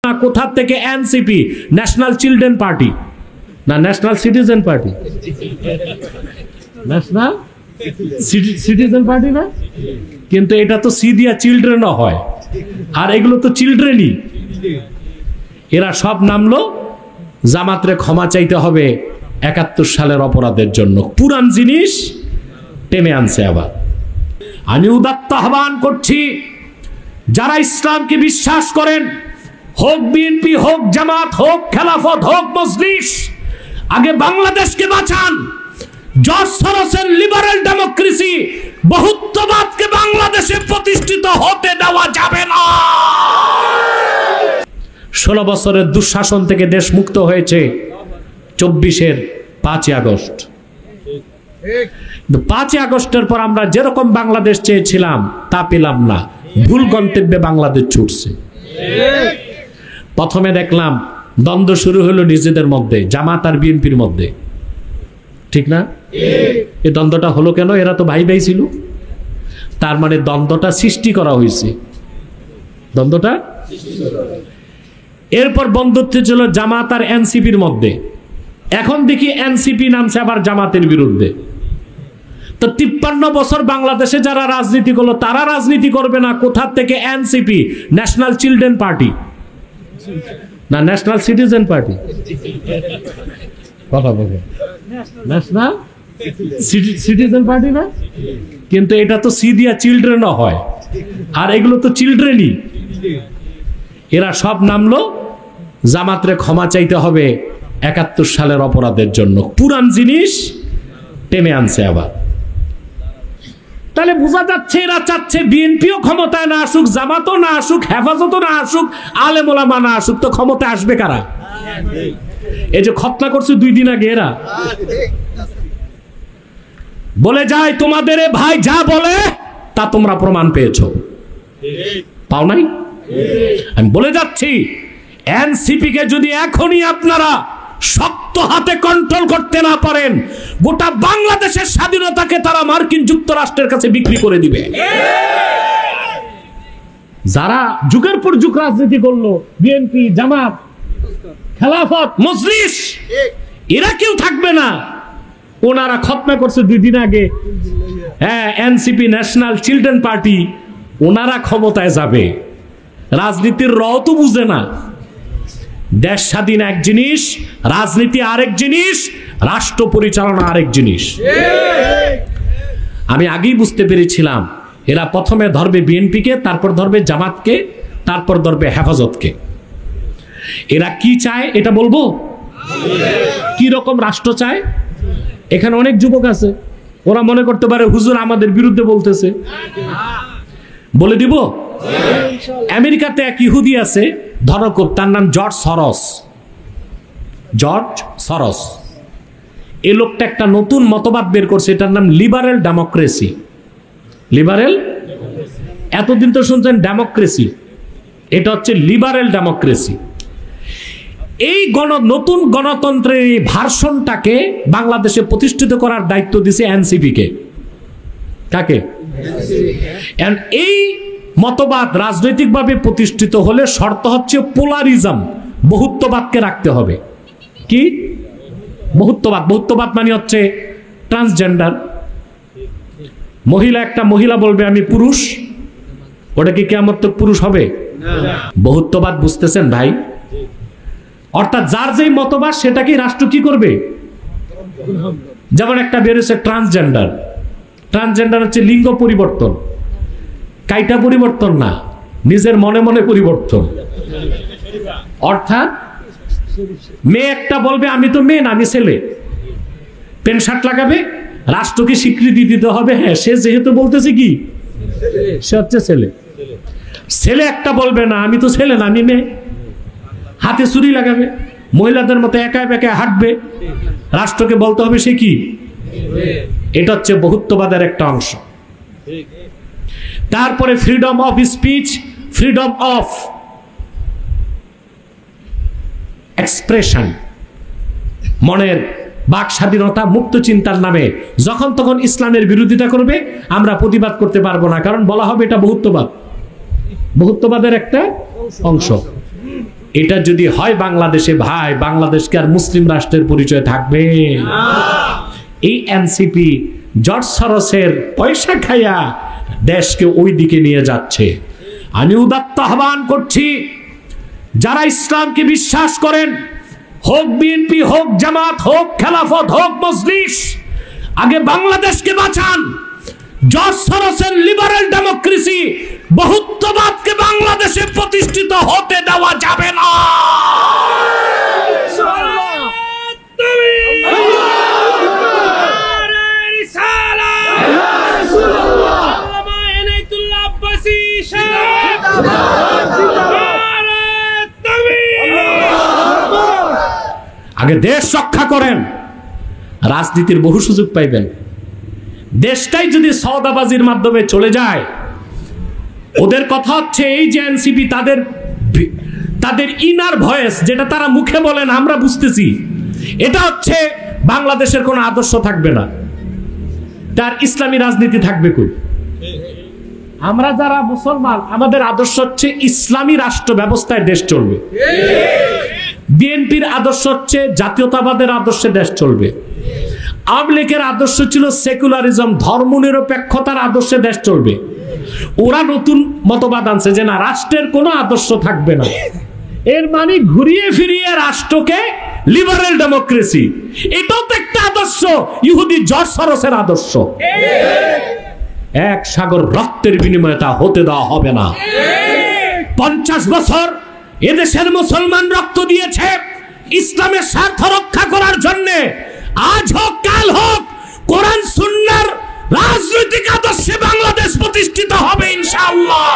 কোথা থেকে NCP, national children party না national citizen party, national citizen party না, কিন্তু এটা তো সি দিয়া চিলড্রেনও হয়, আর এগুলো তো চিলড্রেনই। এরা সব নামলো জামাতরে ক্ষমা চাইতে হবে ৭১ সালের অপরাধের জন্য, পুরান জিনিস টেনে আনছে আবার। আমি উদাত্ত আহ্বান করছি, যারা ইসলামকে বিশ্বাস করেন, হোক বিএনপি, হোক জামাত, হোক খেলাফত, হোক মজলিস, আগে বাংলাদেশকে বাঁচান। জর্জ সরোসের লিবারেল ডেমোক্রেসি, বহুত্ববাদকে বাংলাদেশে প্রতিষ্ঠিত হতে দেওয়া যাবে না। 16 বছরের দুঃশাসন থেকে দেশ মুক্ত হয়েছে 24-এর 5ই আগস্ট। 5ই আগস্টের পর আমরা যেরকম বাংলাদেশ চেয়েছিলাম তা পেলাম না, ভুল গন্তব্যে বাংলাদেশ ছুটছে। প্রথমে দেখলাম দ্বন্দ্ব শুরু হলো নিজেদের মধ্যে, জামাত আর বিএনপির মধ্যে, ঠিক না? এই দ্বন্দ্বটা হলো কেন? এরা তো ভাই ভাই ছিল, তার মানে দ্বন্দ্বটা সৃষ্টি করা হয়েছে, দ্বন্দ্বটা। এরপর বন্ধুত্ব ছিল জামাত আর এনসিপির মধ্যে, এখন দেখি এনসিপি নামছে আবার জামাতের বিরুদ্ধে। তো 53 বছর বাংলাদেশে যারা রাজনীতি করলো তারা রাজনীতি করবে না কোথা থেকে এনসিপি, ন্যাশনাল চিলড্রেন পার্টি না ন্যাশনাল সিটিজেন পার্টি, কথা বলে ন্যাশনাল সিটিজেন পার্টি না, কিন্তু এটা তো সি দিয়া চিলড্রেনও হয়, আর এগুলো তো চিলড্রেনই। এরা সব নামলো জামাতরে ক্ষমা চাইতে হবে ৭১ সালের অপরাধের জন্য, পুরান জিনিস টেনে আনছে আবার। তাহলে বোঝা যাচ্ছে এরা চাচ্ছে বিএনপিও ক্ষমতায় না আসুক, জামাতও না আসুক, হেফাজতও না আসুক, আলেম ওলামা না আসুক, তো ক্ষমতায় আসবে কারা? এই যে খতনা করছে 2 দিন আগে, এরা বলে যায় তোমাদের ভাই যা বলে তা তোমরা প্রমাণ পেয়েছো, পাও নাই? আমি বলে যাচ্ছি, এনসিপি কে যদি এখনই আপনারা শক্ত হাতে কন্ট্রোল করতে না পারেন, গোটা বাংলাদেশের স্বাধীনতাকে তারা মার্কিন যুক্তরাষ্ট্রের কাছে বিক্রি করে দিবে। যারা যুগের পর যুগ রাজনীতি করলো, বিএনপি, জামাত, খেলাফত, মজলিস, এরা কেউ থাকবে না। ওনারা খতনা করছে 2 দিন আগে, হ্যাঁ, এনসিপি, ন্যাশনাল চিলড্রেন পার্টি, ওনারা ক্ষমতায় যাবে। রাজনীতির র তো বুঝে না, দেশ স্বাধীন এক জিনিস, রাজনীতি আরেক জিনিস, রাষ্ট্র পরিচালনা আরেক জিনিস। আমি আগেই বুঝতে পেরেছিলাম এরা প্রথমে ধরবে বিএনপিকে, তারপর ধরবে জামাতকে, তারপর ধরবে হেফাজতকে। এরা কি চায় এটা বলবো? কি রকম রাষ্ট্র চায়? এখানে অনেক যুবক আছে, ওরা মনে করতে পারে হুজুর আমাদের বিরুদ্ধে বলতেছে, বলে দিব। আমেরিকাতে এক ইহুদি আছে, ধনকুব, তার নাম জর্জ সরস। জর্জ সরস এই লোকটা একটা নতুন মতবাদ বের করছে, এটার নাম লিবারেল ডেমোক্রেসি। লিবারেল, এতদিন তো শুনছেন ডেমোক্রেসি, এটা হচ্ছে লিবারেল ডেমোক্রেসি। এই নতুন গণতন্ত্রের এই ভার্সনটাকে বাংলাদেশে প্রতিষ্ঠিত করার দায়িত্ব দিছে এনসিপি কে। কাকে? এই মতবাদ রাজনৈতিকভাবে প্রতিষ্ঠিত হলে শর্ত হচ্ছে পোলারিজম, বহুত্ববাদকে রাখতে হবে। কি বহুত্ববাদ? বহুত্ববাদ মানে হচ্ছে ট্রান্সজেন্ডার, মহিলা একটা মহিলা বলবে আমি পুরুষ, ওটা কি কিয়ামত তক পুরুষ হবে? বহুত্ববাদ বুঝতেছেন ভাই? অর্থাৎ যার যেই মতবাদ সেটাকে রাষ্ট্র কি করবে? যেমন একটা বেরোছে ট্রান্সজেন্ডার। ট্রান্সজেন্ডার হচ্ছে লিঙ্গ পরিবর্তন, কাইটা পরিবর্তন না, নিজের মনে মনে পরিবর্তন। অর্থাৎ মেয়ে একটা বলবে আমি তো মেয়ে না, আমি ছেলে, প্যান্ট শার্ট লাগাবে, রাষ্ট্রকে স্বীকৃতি দিতে হবে, হ্যাঁ সে যেহেতু বলতেছে কি সে হচ্ছে ছেলে। ছেলে একটা বলবে না আমি তো ছেলে না, আমি মেয়ে, হাতে ছুরি লাগাবে, মহিলাদের মতো একা একা হাঁটবে, রাষ্ট্রকে বলতে হবে সে কি। এটা হচ্ছে বহুত্ববাদের একটা অংশ। তারপরে freedom of speech, freedom of expression, মনের বাক স্বাধীনতা, মুক্ত চিন্তার নামে যখন তখন ইসলামের বিরোধিতা করবে, আমরা প্রতিবাদ করতে পারবো না, কারণ বলা হবে এটা বহুত্ববাদ, বহুত্ববাদের একটা অংশ। এটা যদি হয় বাংলাদেশে, ভাই, বাংলাদেশকে আর মুসলিম রাষ্ট্রের পরিচয় থাকবে? এই এনসিপি জর্জ সরোসের পয়সা খাইয়া দেশকে ওই দিকে নিয়ে যাচ্ছে। আমি উদাত্ত আহ্বান করছি, যারা ইসলামকে বিশ্বাস করেন, হোক বিএনপি, হোক জামাত, হোক খেলাফত, হোক মজলিস, আগে বাংলাদেশকে বাঁচান। জর্জ সরোসের লিবারেল ডেমোক্রেসি, বহুত্ববাদকে বাংলাদেশে প্রতিষ্ঠিত হতে দেওয়া যাবে না। আগে দেশ রক্ষা করেন, রাজনীতির বহু সুযোগ পাইবেন। দেশটাই যদি সওদাবাজির মাধ্যমে চলে যায়, ওদের কথা হচ্ছে এই যে এনসিপি, তাদের ইনার ভয়েস, যেটা তারা মুখে বলেন আমরা বুঝতেছি, এটা হচ্ছে বাংলাদেশের কোনো আদর্শ থাকবে না, তার ইসলামী রাজনীতি থাকবে কই? আমরা যারা মুসলমান, আমাদের আদর্শ হচ্ছে ইসলামী রাষ্ট্র ব্যবস্থায় দেশ চলবে। বিএনপির আদর্শ হচ্ছে জাতীয়তাবাদের আদর্শে দেশ চলবে। আওয়ামী লীগের আদর্শ ছিল সেকুলারিজম, ধর্মনিরপেক্ষতার আদর্শে দেশ চলবে। ওরা নতুন মতবাদ আনছে যে না, রাষ্ট্রের কোনো আদর্শ থাকবে না। এর মানে ঘুরিয়ে ফিরিয়ে রাষ্ট্রকে লিবারেল ডেমোক্রেসি, এটাও তো একটা আদর্শ, ইহুদি জর্জ সরোসের আদর্শ। এক সাগর রক্তের বিনিময়ে তা হতে দেওয়া হবে না। 50 বছর এদেশের মুসলমান রক্ত দিয়েছে ইসলামের স্বার্থ রক্ষা করার জন্য। আজ হোক কাল হোক, কোরআন সুন্নাহর রাজনৈতিক আদর্শে বাংলাদেশ প্রতিষ্ঠিত হবে ইনশাআল্লাহ।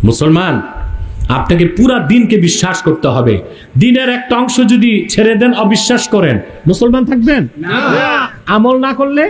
মুসলমান, আপনাকে পুরা দিনকে বিশ্বাস করতে হবে। দিনের একটা অংশ যদি ছেড়ে দেন, অবিশ্বাস করেন, মুসলমান থাকবেন না। আমল না করলে